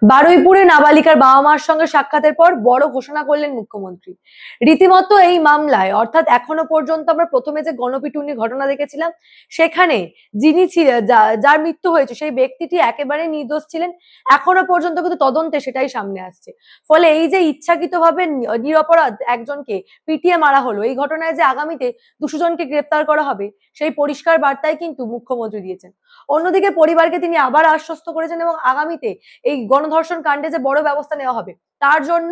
বারুইপুরে নাবালিকার বাবা মার সঙ্গে সাক্ষাতের পর বড় ঘোষণা করলেন মুখ্যমন্ত্রী। রীতিমতো এই মামলায় অর্থাৎ এখনো পর্যন্ত আমরা প্রথমে যে গণপিটুনির ঘটনা দেখেছিলাম, সেখানে যিনি ছিলেন, যার মৃত্যু হয়েছে সেই ব্যক্তিটি একেবারে নির্দোষ ছিলেন। এখনো পর্যন্ত কিন্তু তদন্তে সেটাই সামনে আসছে। ফলে এই যে ইচ্ছাকৃতভাবে নিরপরাধ একজনকে পিটিয়ে মারা হলো, এই ঘটনায় যে আগামীতে 200 জনকে গ্রেপ্তার করা হবে, সেই পরিষ্কার বার্তাই কিন্তু মুখ্যমন্ত্রী দিয়েছেন। অন্যদিকে পরিবারকে তিনি আবার আশ্বস্ত করেছেন এবং আগামীতে এই গণধর্ষণ কাণ্ডে যে বড় ব্যবস্থা নেওয়া হবে তার জন্য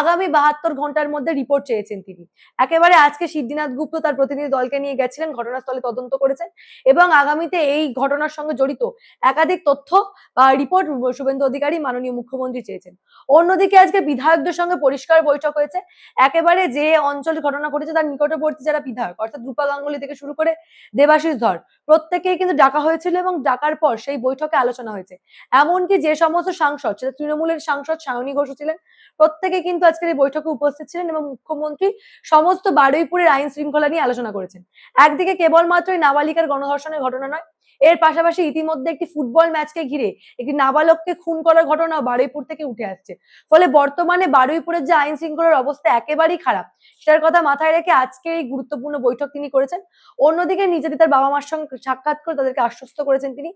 আগামী 72 ঘন্টার মধ্যে রিপোর্ট চেয়েছেন তিনি। একেবারে আজকে সিদ্ধিনাথ গুপ্ত তার প্রতিনিধি দলকে নিয়ে গেছিলেন, ঘটনাস্থলে তদন্ত করেছেন এবং আগামীতে এই ঘটনার সঙ্গে জড়িত একাধিক তথ্য বা রিপোর্ট শুভেন্দু অধিকারী মাননীয় মুখ্যমন্ত্রী চেয়েছেন। অন্যদিকে আজকে বিধায়কদের সঙ্গে পরিষ্কার বৈঠক হয়েছে। একেবারে যে অঞ্চলে ঘটনা ঘটেছে তার নিকটবর্তী যারা বিধায়ক অর্থাৎ রূপা গাঙ্গুলি থেকে শুরু করে দেবাশিস ধর, প্রত্যেকেই কিন্তু ডাকা হয়েছিল এবং ডাকার পর সেই বৈঠকে আলোচনা হয়েছে। এমনকি যে সমস্ত সাংসদ, সেটা তৃণমূলের সাংসদ সায়নী ঘোষ ছিলেন, প্রত্যেকে কিন্তু আজকের এই বৈঠকে উপস্থিত ছিলেন এবং মুখ্যমন্ত্রী সমস্ত বারুইপুরের আইন শৃঙ্খলা নিয়ে আলোচনা করেছেন। একদিকে কেবলমাত্রই নাবালিকার গণধর্ষণের ঘটনা নয়, এর পাশাপাশি ইতিমধ্যে একটি ফুটবল ম্যাচকে ঘিরে একটি নাবালককে খুন করার ঘটনাও বারুইপুর থেকে উঠে আসছে। ফলে বর্তমানে বারুইপুরের যে আইন শৃঙ্খলার অবস্থা একেবারেই খারাপ, সেটার কথা মাথায় রেখে আজকে এই গুরুত্বপূর্ণ বৈঠক তিনি করেছেন। অন্যদিকে নির্যাতিতার বাবা মার সঙ্গে সাক্ষাৎ করে তাদেরকে আশ্বস্ত করেছেন তিনি।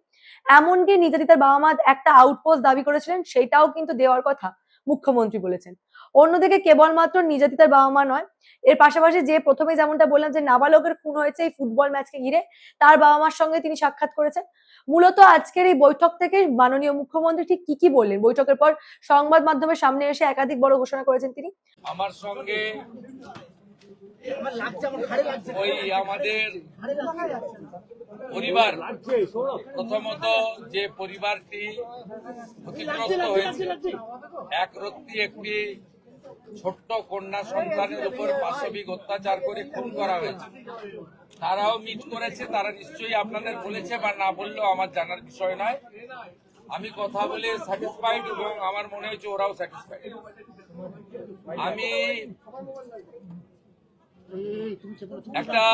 এমনকি নির্যাতিতার বাবা মা একটা আউটপোস্ট দাবি করেছিলেন, সেটাও কিন্তু দেওয়ার কথা মুখ্যমন্ত্রী বলেছেন। অন্যদিকে কেবলমাত্র নির্যাতিতার বাবা মা নয়, এর পাশাপাশি যে প্রথমে যেমনটা বললাম যে নাবালকের খুন হয়েছে এই ফুটবল ম্যাচকে ঘিরে, তার বাবা মার সঙ্গে তিনি সাক্ষাৎ করেছেন। মূলত আজকের এই বৈঠক থেকে মাননীয় মুখ্যমন্ত্রী ঠিক কি কি বললেন, বৈঠকের পর সংবাদ মাধ্যমের সামনে এসে একাধিক বড় ঘোষণা করেছেন তিনি। আমার সঙ্গে ওই আমাদের পরিবার, প্রথমত যে পরিবারটি ক্ষতিগ্রস্ত হয়েছে, একরত্তি একটি ছোট্ট কন্যা সন্তানের উপর পাশবিক অত্যাচার করে খুন করা হয়েছে, তারাও মিট করেছে। তারা নিশ্চয়ই আপনাদের বলেছে বা না বললেও আমার জানার বিষয় নয়। আমি কথা বলে স্যাটিসফাইড এবং আমার মনে হয়েছে ওরাও স্যাটিসফাইড। আমি একটা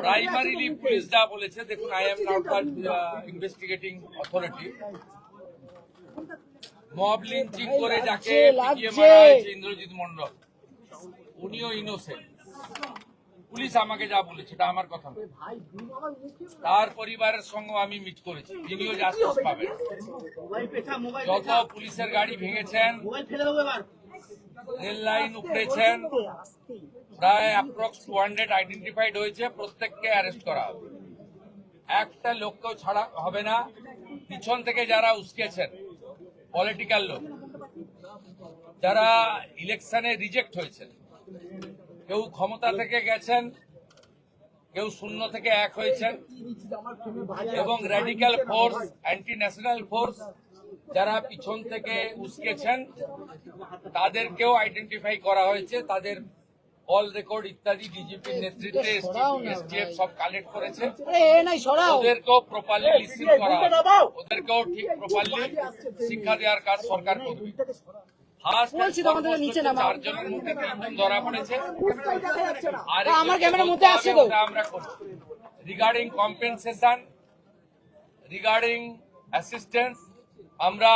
প্রাইমারিলি পুলিশ যা বলেছে, দেখুন, I am not the investigating authority. Mob lynching করে যাকে পিটিয়ে মারা হয়েছে ইন্দ্রজিৎ মন্ডল, উনিও ইনোসেন্ট। পুলিশ আমাকে যা বলেছে এটা আমার কথা নয়। তার পরিবারের সঙ্গে আমি মিট করেছি, তিনিও জাস্টিস পাবেন। যত পুলিশের গাড়ি ভেঙেছেন, রেল লাইন উপড়েছেন, প্রায় অ্যাপ্রক্স 200 আইডেন্টিফাইড হয়েছে, প্রত্যেককে অ্যারেস্ট করা হবে। একটা লোককেও ছাড়া হবে না। পিছন থেকে যারা উস্কেছেন, পলিটিক্যাল লোক যারা ইলেকশনে রিজেক্ট হয়েছেন, কেউ ক্ষমতা থেকে গেছেন, কেউ শূন্য থেকে 1 হয়েছেন, এবং radical force, anti national force যারা পিছন থেকে উস্কেছেন, তাদেরকেও আইডেন্টিফাই করা হয়েছে। তাদের কল রেকর্ড ইত্যাদি ডিজিপির নেতৃত্বে এসটিএফ সব কালেক্ট করেছে। ওদেরকেও প্রপারলি লিসিং করা হবে, ওদেরকেও ঠিক প্রপারলি শিক্ষা দেওয়ার কাজ সরকার করবে। চারজনের মধ্যে 3 জন ধরা পড়েছে, আর আমরা করছি রিগার্ডিং কম্পেনসেশন, রিগার্ডিং অ্যাসিস্ট্যান্স। আমরা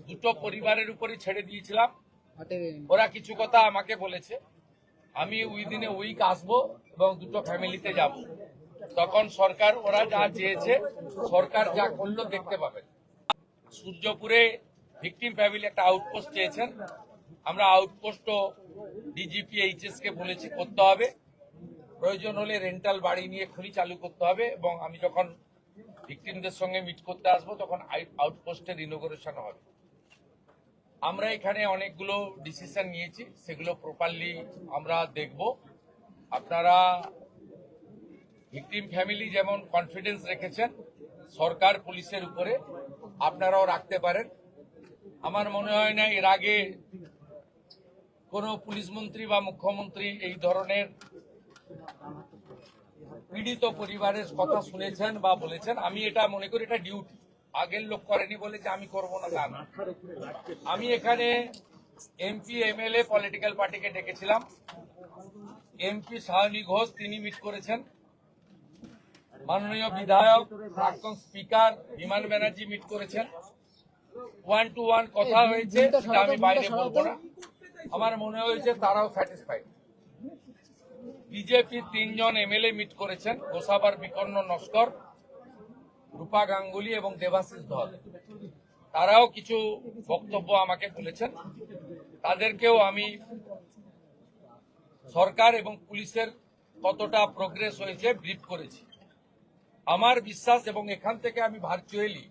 দুটো পরিবারের উপরই ছেড়ে দিয়েছিলাম। ওরা কিছু কথা আমাকে বলেছে, আমি উইদিন এ উইক আসবো এবং দুটো ফ্যামিলিতে যাব। তখন সরকার, ওরা যা চেয়েছে সরকার যা করলো দেখতে পাবেন। সূর্যপুরে ভিকটিম ফ্যামিলি একটা আউটপোস্ট চেয়েছেন, আমরা আউটপোস্টও ডিজিপি এইচএস কে বলেছি করতে হবে। প্রয়োজন হলে রেন্টাল বাড়ি নিয়ে খনি চালু করতে হবে, এবং আমি যখন ভিকটিমদের সঙ্গে মিট করতে আসবো তখন আউটপোস্টের ইনোগ্রেশন হবে। আমরা এখানে অনেকগুলো ডিসিশন নিয়েছি, সেগুলো প্রপারলি আমরা দেখব। আপনারা ভিকটিম ফ্যামিলি যেমন কনফিডেন্স রেখেছেন সরকার পুলিশের উপরে, আপনারাও রাখতে পারেন। আমার মনে হয় না এর আগে কোনো পুলিশ মন্ত্রী বা মুখ্যমন্ত্রী এই ধরনের পীড়িত পরিবারের কথা শুনেছেন বা বলেছেন। আমি এটা মনে করি এটা ডিউটি, আগের লোক করেনি বলে যে আমি করবো না তা না। আমি এখানে এমপি এমএলএ পলিটিক্যাল পার্টিকে ডেকেছিলাম। এমপি সায়নী ঘোষ তিনি মিট করেছেন, মাননীয় বিধায়ক প্রাক্তন স্পিকার বিমান ব্যানার্জি মিট করেছেন, ওয়ান টু ওয়ান কথা হয়েছে, সেটা আমি বাইরে বলবো না। আমার মনে হয়েছে তারাও স্যাটিসফাইড। বিজেপি 3 জন এমএলএ মিট করেছেন, গোসাবার বিকর্ণ নস্কর, রূপা গাঙ্গুলি এবং দেবাশিস ধর। তারাও কিছু বক্তব্য আমাকে বলেছেন, তাদেরকেও আমি সরকার এবং পুলিশের কতটা প্রোগ্রেস হয়েছে ব্রিফ করেছি। আমার বিশ্বাস, এবং এখান থেকে আমি ভার্চুয়ালি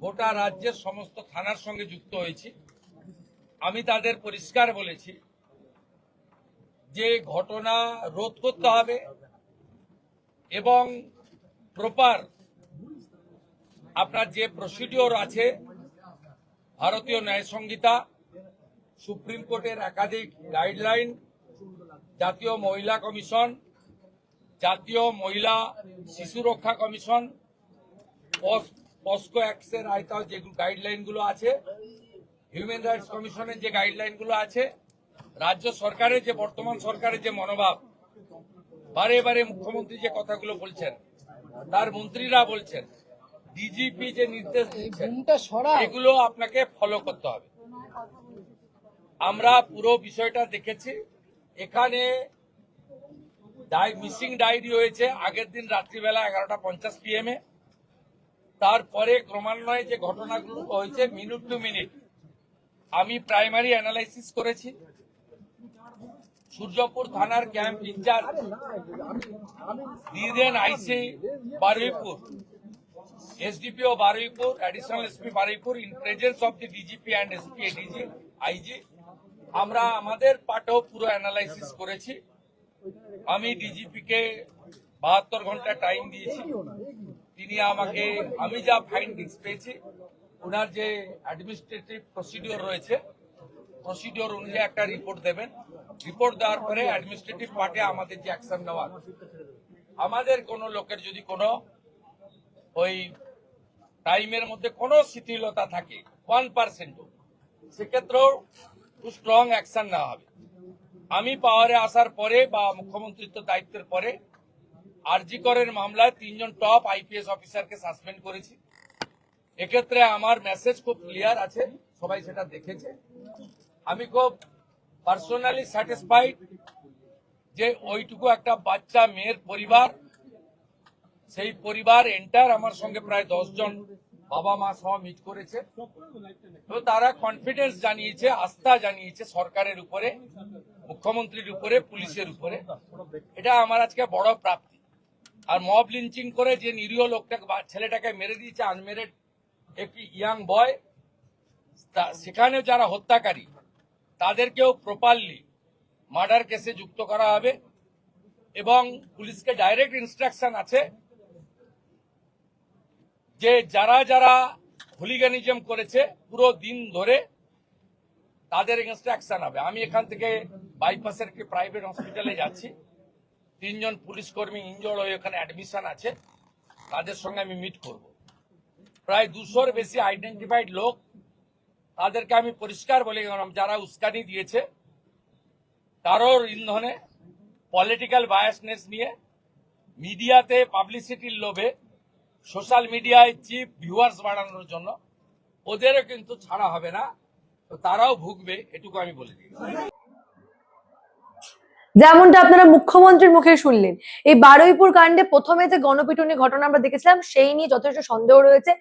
গোটা রাজ্যের সমস্ত থানার সঙ্গে যুক্ত হয়েছি, আমি তাদের পরিষ্কার বলেছি যে ঘটনা রোধ করতে হবে এবং প্রপার আপনার যে প্রসিডিওর আছে, ভারতীয় ন্যায় সংহিতা, সুপ্রিম কোর্টের একাধিক গাইডলাইন, জাতীয় মহিলা কমিশন, জাতীয় মহিলা শিশু রক্ষা কমিশন, পস্কো অ্যাক্টের আওতায় যে গাইডলাইনগুলো আছে, হিউম্যান রাইটস কমিশনের যে গাইডলাইনগুলো আছে, রাজ্য সরকারের যে বর্তমান সরকারের যে মনোভাব, বারে বারে মুখ্যমন্ত্রী যে কথাগুলো বলছেন, তার মন্ত্রীরা বলছেন, ডিজিপি যে নির্দেশ দিচ্ছেন, এগুলো আপনাকে ফলো করতে হবে। আমরা পুরো বিষয়টা দেখেছি। এখানে মিসিং ডায়েরি হয়েছে আগের দিন রাত্রিবেলা 11:50 PM-এ। তারপরে ক্রমান্বয়ে যে ঘটনাগুলো হয়েছে মিনিট টু মিনিট আমি প্রাইমারি অ্যানালাইসিস করেছি। সূর্যপুর থানার ক্যাম্প ইনচার্জ দিদেন IC Baruipur, SDPO Baruipur, additional SP Baruipur, in presence of the DGP and SP ADG IG, আমরা আমাদের পার্টেও পুরো অ্যানালাইসিস করেছি। আমি ডিজিপিকে 72 ঘন্টা টাইম দিয়েছি। তিনি আমাকে, আমি যা ফাইন্ডিংস পেয়েছি, ওনার যে অ্যাডমিনিস্ট্রেটিভ প্রসিডিওর রয়েছে, প্রসিডিওর অনুযায়ী একটা রিপোর্ট দেবেন। রিপোর্ট দেওয়ার পরে অ্যাডমিনিস্ট্রেটিভ পার্টে আমাদের যে অ্যাকশন নেওয়ার, আমাদের কোনো লোকের যদি কোনো ওই টাইমের মধ্যে কোনো শিথিলতা থাকে 1%, সেক্ষেত্রেও খুব স্ট্রং অ্যাকশন নেওয়া হবে। আমি পাওয়ারে আসার পরে বা মুখ্যমন্ত্রিত্ব দায়িত্বের পরে আরজি করের মামলায় 3 জন টপ আইপিএস অফিসারকে সাসপেন্ড করেছি। এক্ষেত্রে আমার মেসেজ খুব ক্লিয়ার আছে, সবাই সেটা দেখেছে। আমি খুব পার্সোনালি স্যাটিসফাইড যে ওইটুকু একটা বাচ্চা মেয়ের পরিবার, সেই পরিবার এন্টার আমার সঙ্গে প্রায় 10 জন বাবা মা সহ মিট করেছে। তো তারা কনফিডেন্স জানিয়েছে, আস্থা জানিয়েছে সরকারের উপরে, মুখ্যমন্ত্রীর উপরে, পুলিশের উপরে। এটা আমার আজকে বড় প্রাপ্তি। আর মব লিঞ্চিং করে যে নিরীহ লোকটাকে, ছেলেটাকে মেরে দিয়েছে, আনমেরিড একটি ইয়াং বয়, সেখানে যারা হত্যাকারী তাদেরকেও প্রপারলি মার্ডার কেসে যুক্ত করা হবে এবং পুলিশকে ডাইরেক্ট ইনস্ট্রাকশন আছে যে যারা যারা হুলিগানিজম করেছে পুরো দিন ধরে তাদের এগেইনস্টে অ্যাকশন হবে। আমি এখান থেকে বাইপাসের একটি প্রাইভেট হসপিটালে যাচ্ছি, 3 জন পুলিশ কর্মী ইনজোর্ড হয়ে ওখানে অ্যাডমিশন আছে, তাদের সঙ্গে আমি মিট করব। প্রায় 200-র বেশি আইডেন্টিফাইড লোক, তাদেরকে আমি পরিষ্কার বলে গেলাম যারা উস্কানি দিয়েছে, কারোর ইন্ধনে, পলিটিক্যাল বায়াসনেস নিয়ে, মিডিয়াতে পাবলিসিটির লোভে, সোশ্যাল মিডিয়ায় চিপ ভিউয়ার্স বাড়ানোর জন্য ওদেরও কিন্তু ছাড়া হবে না, তো তারাও ভুগবে, এটুকু আমি বলে দিই। যেমনটা আপনারা মুখ্যমন্ত্রীর মুখে শুনলেন, এই বারুইপুর কাণ্ডে প্রথমে যে গণপিটুনি ঘটনা আমরা দেখেছিলাম সেই নিয়ে যথেষ্ট সন্দেহ রয়েছে।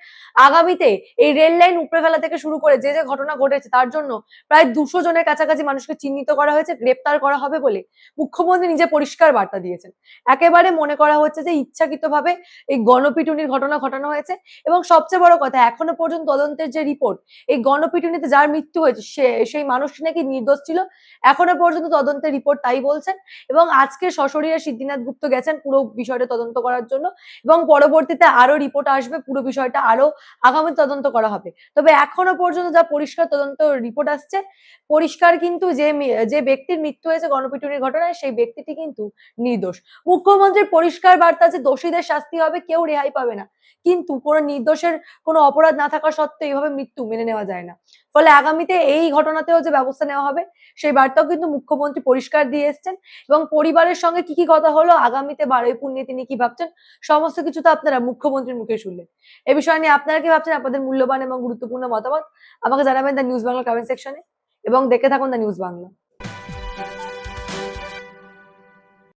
আগামীতে এই রেল লাইন উপড়ে ফেলা থেকে শুরু করে যে যে ঘটনা ঘটেছে তার জন্য প্রায় 200 জনের কাছাকাছি মানুষকে চিহ্নিত করা হয়েছে, গ্রেপ্তার করা হবে বলে মুখ্যমন্ত্রী নিজে পরিষ্কার বার্তা দিয়েছেন। একেবারে মনে করা হচ্ছে যে ইচ্ছাকৃতভাবে এই গণপিটুনির ঘটনা ঘটানো হয়েছে। এবং সবচেয়ে বড় কথা, এখনো পর্যন্ত তদন্তের যে রিপোর্ট, এই গণপিটুনিতে যার মৃত্যু হয়েছে সেই মানুষটি নাকি নির্দোষ ছিল, এখনো পর্যন্ত তদন্তের রিপোর্ট তাই বলছে। এবং আজকে সশরীরে সিদ্ধিনাথ গুপ্ত গেছেন পুরো বিষয়টা তদন্ত করার জন্য, এবং পরবর্তীতে আরো রিপোর্ট আসবে, পুরো বিষয়টা আরো আগামী তদন্ত করা হবে। তবে এখনো পর্যন্ত যা পরিষ্কার তদন্ত রিপোর্ট আসছে, পরিষ্কার কিন্তু যে ব্যক্তির মৃত্যু হয়েছে গণপিটুনির ঘটনায় সেই ব্যক্তিটি কিন্তু নির্দোষ। মুখ্যমন্ত্রীর পরিষ্কার বার্তা আছে, দোষীদের শাস্তি হবে, কেউ রেহাই পাবে না। কিন্তু কোনো নির্দোষের কোনো অপরাধ না থাকা সত্ত্বেও এইভাবে মৃত্যু মেনে নেওয়া যায় না। ফলে আগামীতে এই ঘটনাতেও যে ব্যবস্থা নেওয়া হবে সেই বার্তাও কিন্তু মুখ্যমন্ত্রী পরিষ্কার দিয়ে এসেছেন। এসেছেন এবং পরিবারের সঙ্গে কি কি কথা হলো, আগামীতে বারুইপুর নিয়ে তিনি কি ভাবছেন, সমস্ত কিছু তো আপনারা মুখ্যমন্ত্রীর মুখে শুনলেন। এ বিষয় নিয়ে আপনারা কি ভাবছেন? আপনাদের মূল্যবান এবং গুরুত্বপূর্ণ মতামত আমাকে জানাবেন দ্য নিউজ বাংলা কমেন্ট সেকশনে এবং দেখে থাকুন দ্য নিউজ বাংলা।